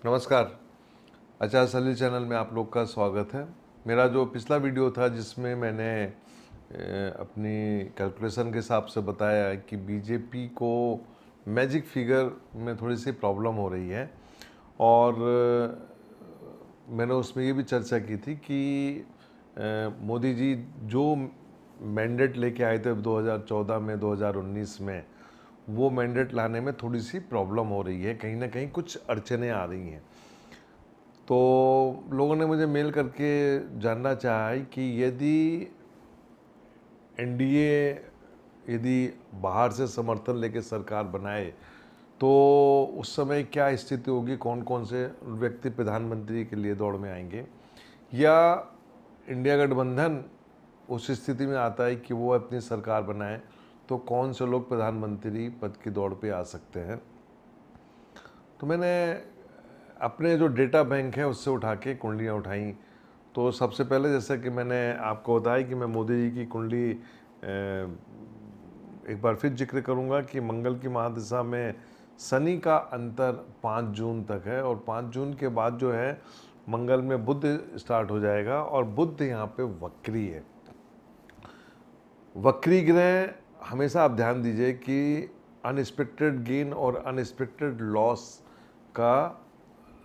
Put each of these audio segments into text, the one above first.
नमस्कार। आचार्य सलील चैनल में आप लोग का स्वागत है। मेरा जो पिछला वीडियो था जिसमें मैंने अपनी कैलकुलेशन के हिसाब से बताया कि बीजेपी को मैजिक फिगर में थोड़ी सी प्रॉब्लम हो रही है और मैंने उसमें ये भी चर्चा की थी कि मोदी जी जो मैंडेट लेके आए थे 2014 में 2019 में, वो मैंडेट लाने में थोड़ी सी प्रॉब्लम हो रही है, कहीं ना कहीं कुछ अड़चने आ रही हैं। तो लोगों ने मुझे मेल करके जानना चाहा है कि यदि एनडीए यदि बाहर से समर्थन लेके सरकार बनाए तो उस समय क्या स्थिति होगी, कौन कौन से व्यक्ति प्रधानमंत्री के लिए दौड़ में आएंगे, या इंडिया गठबंधन उस स्थिति में आता है कि वो अपनी सरकार बनाए तो कौन से लोग प्रधानमंत्री पद की दौड़ पे आ सकते हैं। तो मैंने अपने जो डेटा बैंक है उससे उठा के कुंडलियाँ उठाई। तो सबसे पहले जैसा कि मैंने आपको बताया कि मैं मोदी जी की कुंडली एक बार फिर जिक्र करूंगा कि मंगल की महादशा में शनि का अंतर 5 जून तक है और 5 जून के बाद जो है मंगल में बुध स्टार्ट हो जाएगा और बुध यहाँ पे वक्री है। वक्री ग्रह हमेशा आप ध्यान दीजिए कि अनएक्सपेक्टेड गेन और अनएक्सपेक्टेड लॉस का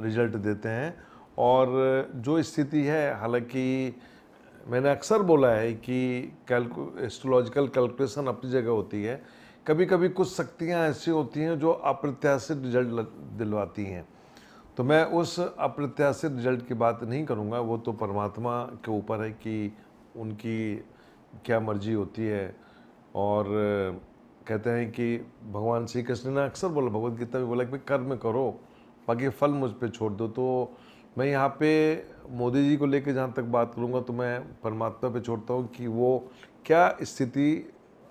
रिजल्ट देते हैं। और जो स्थिति है, हालांकि मैंने अक्सर बोला है कि एस्ट्रोलॉजिकल कैलकुलेशन अपनी जगह होती है, कभी कभी कुछ शक्तियाँ ऐसी होती हैं जो अप्रत्याशित रिजल्ट दिलवाती हैं। तो मैं उस अप्रत्याशित रिजल्ट की बात नहीं करूँगा, वो तो परमात्मा के ऊपर है कि उनकी क्या मर्जी होती है। और कहते हैं कि भगवान श्री कृष्ण ने अक्सर बोला, भगवद गीता में बोला कि कर्म करो, बाकी फल मुझ पे छोड़ दो। तो मैं यहाँ पे मोदी जी को लेकर जहाँ तक बात करूँगा तो मैं परमात्मा पे छोड़ता हूँ कि वो क्या स्थिति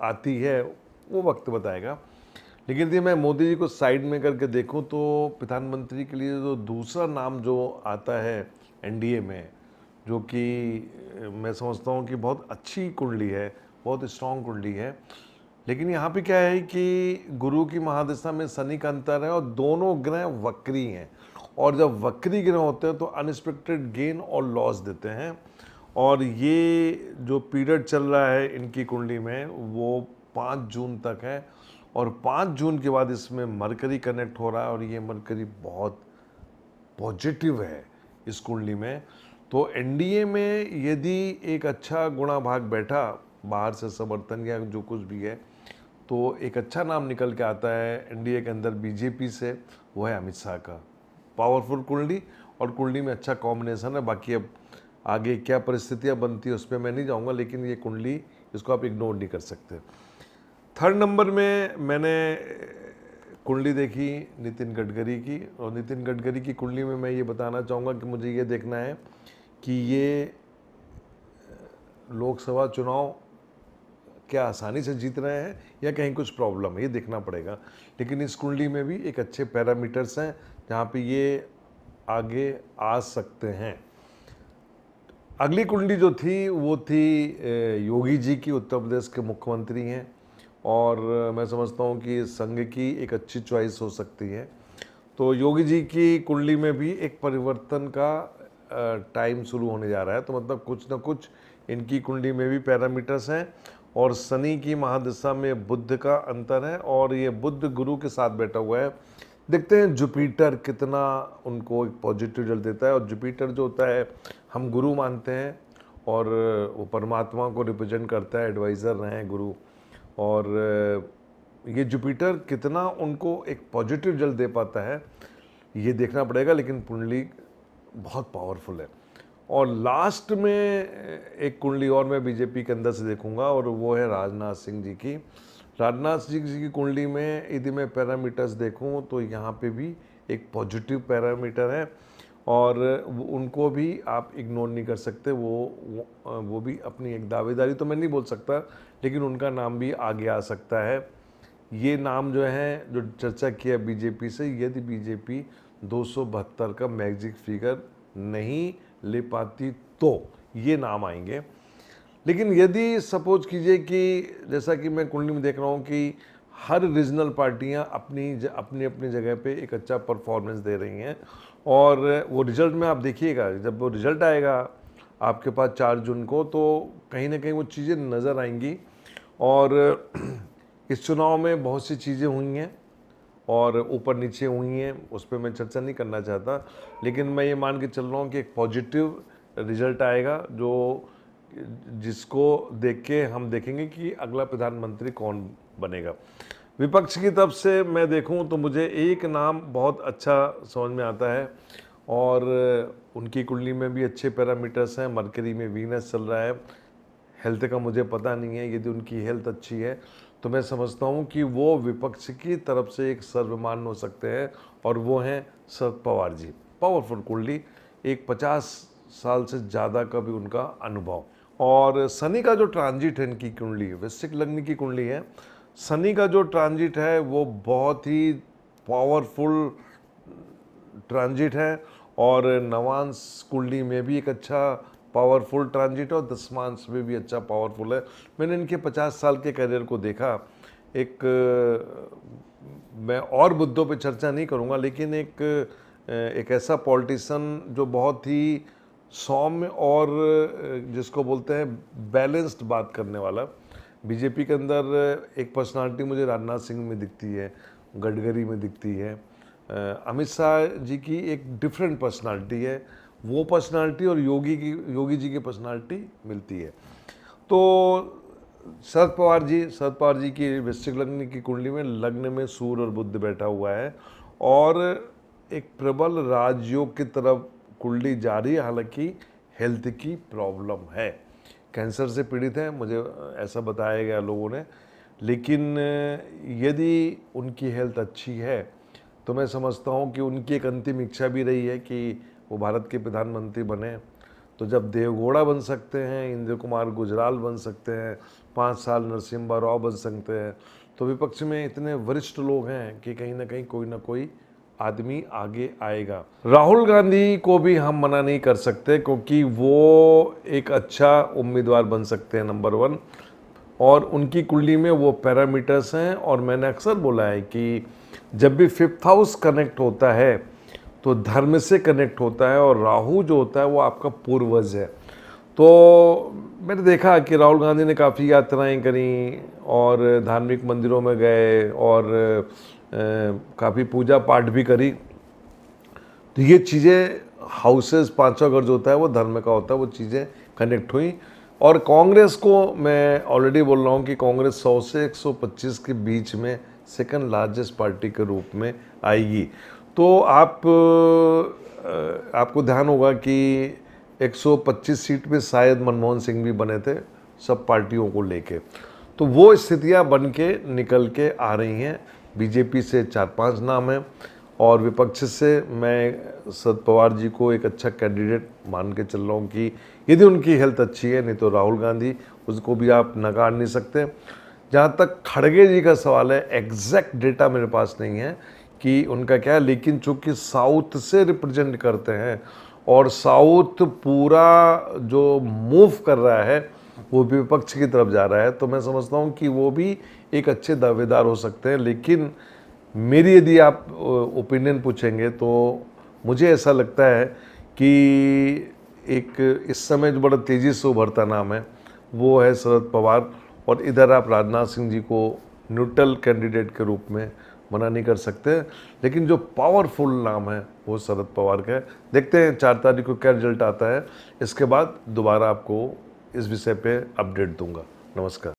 आती है वो वक्त बताएगा। लेकिन यदि मैं मोदी जी को साइड में करके देखूं तो प्रधानमंत्री के लिए जो दूसरा नाम जो आता है एनडीए में, जो कि मैं समझता हूं कि बहुत अच्छी कुंडली है, बहुत स्ट्रांग कुंडली है। लेकिन यहाँ पे क्या है कि गुरु की महादशा में शनि का अंतर है और दोनों ग्रह वक्री हैं, और जब वक्री ग्रह होते हैं तो अनएक्सपेक्टेड गेन और लॉस देते हैं। और ये जो पीरियड चल रहा है इनकी कुंडली में वो 5 जून तक है और 5 जून के बाद इसमें मरकरी कनेक्ट हो रहा है और ये मरकरी बहुत पॉजिटिव है इस कुंडली में। तो एनडीए में यदि एक अच्छा गुणा भाग बैठा बाहर से समर्थन या जो कुछ भी है, तो एक अच्छा नाम निकल के आता है एनडीए के अंदर बीजेपी से, वो है अमित शाह का। पावरफुल कुंडली और कुंडली में अच्छा कॉम्बिनेशन है। बाकी अब आगे क्या परिस्थितियां बनती है उस पर मैं नहीं जाऊंगा, लेकिन ये कुंडली, इसको आप इग्नोर नहीं कर सकते। थर्ड नंबर में मैंने कुंडली देखी नितिन गडकरी की, और नितिन गडकरी की कुंडली में मैं ये बताना चाहूँगा कि मुझे ये देखना है कि ये लोकसभा चुनाव क्या आसानी से जीत रहे हैं या कहीं कुछ प्रॉब्लम है, ये देखना पड़ेगा। लेकिन इस कुंडली में भी एक अच्छे पैरामीटर्स हैं जहाँ पे ये आगे आ सकते हैं। अगली कुंडली जो थी वो थी योगी जी की, उत्तर प्रदेश के मुख्यमंत्री हैं और मैं समझता हूँ कि संघ की एक अच्छी चॉइस हो सकती है। तो योगी जी की कुंडली में भी एक परिवर्तन का टाइम शुरू होने जा रहा है, तो मतलब कुछ ना कुछ इनकी कुंडली में भी पैरामीटर्स हैं। और शनि की महादशा में बुध का अंतर है और ये बुध गुरु के साथ बैठा हुआ है। देखते हैं जुपिटर कितना उनको एक पॉजिटिव रिजल्ट देता है। और जुपिटर जो होता है हम गुरु मानते हैं और वो परमात्मा को रिप्रेजेंट करता है, एडवाइज़र रहे हैं गुरु। और ये जुपिटर कितना उनको एक पॉजिटिव रिजल्ट दे पाता है ये देखना पड़ेगा, लेकिन कुंडली बहुत पावरफुल है। और लास्ट में एक कुंडली और मैं बीजेपी के अंदर से देखूंगा और वो है राजनाथ सिंह जी की। राजनाथ सिंह जी की कुंडली में यदि मैं पैरामीटर्स देखूं तो यहाँ पे भी एक पॉजिटिव पैरामीटर है और उनको भी आप इग्नोर नहीं कर सकते। वो भी अपनी एक दावेदारी तो मैं नहीं बोल सकता, लेकिन उनका नाम भी आगे आ सकता है। ये नाम जो है जो चर्चा किया बीजेपी से, यदि बीजेपी 272 का मैजिक फिगर नहीं ले पाती तो ये नाम आएंगे। लेकिन यदि सपोज कीजिए कि जैसा कि मैं कुंडली में देख रहा हूँ कि हर रीजनल पार्टियां अपनी अपनी जगह पे एक अच्छा परफॉर्मेंस दे रही हैं, और वो रिजल्ट में आप देखिएगा, जब वो रिजल्ट आएगा आपके पास 4 जून को, तो कहीं ना कहीं वो चीज़ें नज़र आएंगी। और इस चुनाव में बहुत सी चीज़ें हुई हैं और ऊपर नीचे हुई हैं, उस पर मैं चर्चा नहीं करना चाहता, लेकिन मैं ये मान के चल रहा हूँ कि एक पॉजिटिव रिजल्ट आएगा, जो जिसको देख के हम देखेंगे कि अगला प्रधानमंत्री कौन बनेगा। विपक्ष की तरफ से मैं देखूं तो मुझे एक नाम बहुत अच्छा समझ में आता है, और उनकी कुंडली में भी अच्छे पैरामीटर्स हैं। मरकरी में वीनस चल रहा है, हेल्थ का मुझे पता नहीं है, यदि उनकी हेल्थ अच्छी है तो मैं समझता हूं कि वो विपक्ष की तरफ से एक सर्वमान्य हो सकते हैं, और वो हैं शरद पवार जी। पावरफुल कुंडली, एक 50 साल से ज़्यादा का भी उनका अनुभव। और शनि का जो ट्रांजिट है इनकी कुंडली, वृश्चिक लग्न की कुंडली है, शनि का जो ट्रांजिट है वो बहुत ही पावरफुल ट्रांजिट है, और नवांश कुंडली में भी एक अच्छा पावरफुल ट्रांजिट है, और दशमांश में भी अच्छा पावरफुल है। मैंने इनके 50 साल के करियर को देखा। एक मैं और मुद्दों पे चर्चा नहीं करूँगा, लेकिन एक ऐसा पॉलिटिशियन जो बहुत ही सौम्य और जिसको बोलते हैं बैलेंस्ड बात करने वाला। बीजेपी के अंदर एक पर्सनालिटी मुझे राजनाथ सिंह में दिखती है, गडकरी में दिखती है, अमित शाह जी की एक डिफरेंट पर्सनालिटी है, वो पर्सनालिटी और योगी जी की पर्सनालिटी मिलती है। तो शरद पवार जी की वृश्चिक लग्न की कुंडली में लग्न में सूर्य और बुध बैठा हुआ है, और एक प्रबल राजयोग की तरफ कुंडली जा रही है। हालांकि हेल्थ की प्रॉब्लम है, कैंसर से पीड़ित हैं, मुझे ऐसा बताया गया लोगों ने, लेकिन यदि उनकी हेल्थ अच्छी है तो मैं समझता हूँ कि उनकी एक अंतिम इच्छा भी रही है कि वो भारत के प्रधानमंत्री बने। तो जब देवगौड़ा बन सकते हैं, इंद्र कुमार गुजराल बन सकते हैं, 5 साल नरसिम्हा राव बन सकते हैं, तो विपक्ष में इतने वरिष्ठ लोग हैं कि कहीं ना कोई आदमी आगे आएगा। राहुल गांधी को भी हम मना नहीं कर सकते, क्योंकि वो एक अच्छा उम्मीदवार बन सकते हैं, नंबर 1, और उनकी कुंडली में वो पैरामीटर्स हैं। और मैंने अक्सर बोला है कि जब भी 5th हाउस कनेक्ट होता है तो धर्म से कनेक्ट होता है, और राहु जो होता है वो आपका पूर्वज है। तो मैंने देखा कि राहुल गांधी ने काफ़ी यात्राएं करी, और धार्मिक मंदिरों में गए, और काफ़ी पूजा पाठ भी करी। तो ये चीज़ें, हाउसेस, 5वां घर जो होता है वो धर्म का होता है, वो चीज़ें कनेक्ट हुई। और कांग्रेस को मैं ऑलरेडी बोल रहा हूँ कि कांग्रेस 100 से 125 के बीच में सेकंड लार्जेस्ट पार्टी के रूप में आएगी। तो आपको ध्यान होगा कि 125 सीट में शायद मनमोहन सिंह भी बने थे, सब पार्टियों को लेके। तो वो स्थितियां बन के निकल के आ रही हैं। बीजेपी से 4-5 नाम हैं, और विपक्ष से मैं शरद पवार जी को एक अच्छा कैंडिडेट मान के चल रहा हूँ कि यदि उनकी हेल्थ अच्छी है, नहीं तो राहुल गांधी, उसको भी आप नकार नहीं सकते। जहाँ तक खड़गे जी का सवाल है, एग्जैक्ट डेटा मेरे पास नहीं है कि उनका क्या है, लेकिन चूंकि साउथ से रिप्रेजेंट करते हैं, और साउथ पूरा जो मूव कर रहा है वो विपक्ष की तरफ जा रहा है, तो मैं समझता हूँ कि वो भी एक अच्छे दावेदार हो सकते हैं। लेकिन मेरी यदि आप ओपिनियन पूछेंगे तो मुझे ऐसा लगता है कि एक इस समय जो बड़ा तेज़ी से उभरता नाम है वो है शरद पवार, और इधर आप राजनाथ सिंह जी को न्यूट्रल कैंडिडेट के रूप में मना नहीं कर सकते, लेकिन जो पावरफुल नाम है वो शरद पवार का है। देखते हैं 4 तारीख को क्या रिजल्ट आता है, इसके बाद दोबारा आपको इस विषय पे अपडेट दूंगा। नमस्कार।